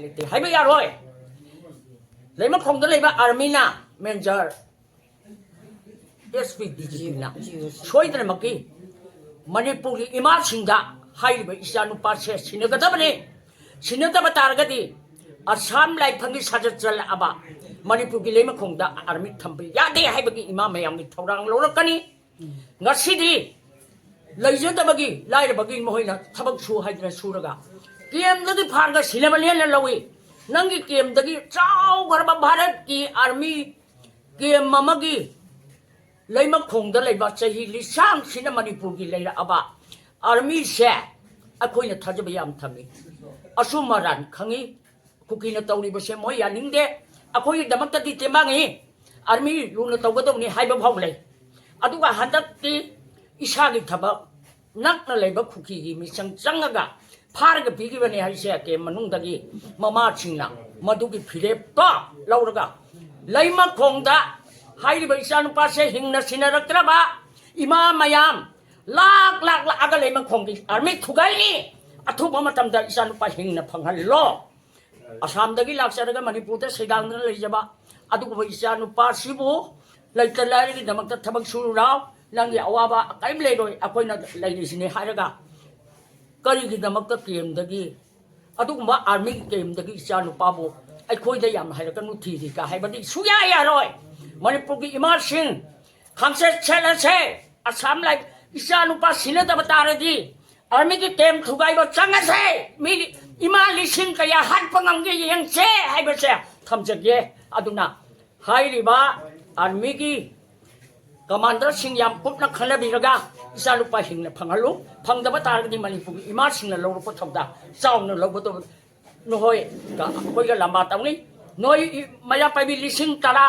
เลยตีให้ไม่ยากเลยเลยมาคงจะเลยว่าอาร์มีน่าแมนเจอร์SPDG นะช่วยแต่เมื่อกี้มันนี่ปุริอิมาสิงห์ให้ไปอิสานุปัสเชสินก็ได้ปะนี่สินก็มาตารกันดีอาสามไลฟ์พังกิสัจจะละอบะมันนี่ปุริเลยมาคงจะอาร์มีทำไปยาดีให้ไปกิอิมาไม่ยอมมีทอรังโลกกันนี่งั้นสิดีเลยจนแต่เมื่อกี้ไล่เมื่อกี้มาให้นะทับชูให้จะสู้ระกะเกมที่ผ่านก็สิเลมันเลี้ยนแล้ววินั่งกี่เกมตะกี้เจ้ากระบะบารัตกีอาร์มีเกมมาเมื่อกี้เลยมาคงจะเลยว่าจะฮิลิช่างสินะมันนี่ปุริเลยละอบะอาร์มีเช่อะคุยเนี่ยทัศน์พยายามทำนี่อาสุมารันขังนี้คุกินตัวนี้บ่เช่มอยานิ่งเด้อะคุยดำมันตัดที่เต็มบ้างนี่อาร์มีลุนตัวก็ต้องนี่ให้บ่พอเลยอะทุกว่าหันตัดที่อิชากิทับนักนั่นเลยบ่คุกิมีสังจังกะพาร์กปีกีวันนี้ให้เช่เกมมันนุ่งตะกี้มาชิงนะมาดูกี่พิเรปะเล่าระกะเลยมาคงจะให้ดิบอิสานุปัสเชหิงนัสินารักตระบะอิมามายามlak aga le mang khong ki army thugai ni athu ma tam da isan pa hing na phanghal lo asam da gi lak sa daga manipur ta sidang na le jaba adu ko isan pa sibu lai ta lai gi damak ta thabak suru raw lang ya awa ba kai le doi akoi na lai ni sine ha daga kari gi damak ta kem da gi adu ma army kem da gi isan pa bo ai khoi da yam hai ka nu thi thi ka hai ba di su ya ya roi manipur gi imar singh khamse chela se asam lai इसा अनुपा सिने तब तारे दी आर्मी की टेम थुगाई बो चंगा से मिली इमा लिसिंग कया हाथ पंगंगे यंग से हाय बसे थम जगे अदुना हाय रिबा आर्मी की कमांडर सिंह याम पुटना खले बिरगा इसा अनुपा हिंग ने फंगलु फंग तब तारे दी मणिपुर इमा सिंह ने लोग को थमदा चाव ने लोग तो नोय का कोई का लंबा तंगी नोय मया पे भी लिसिंग तरा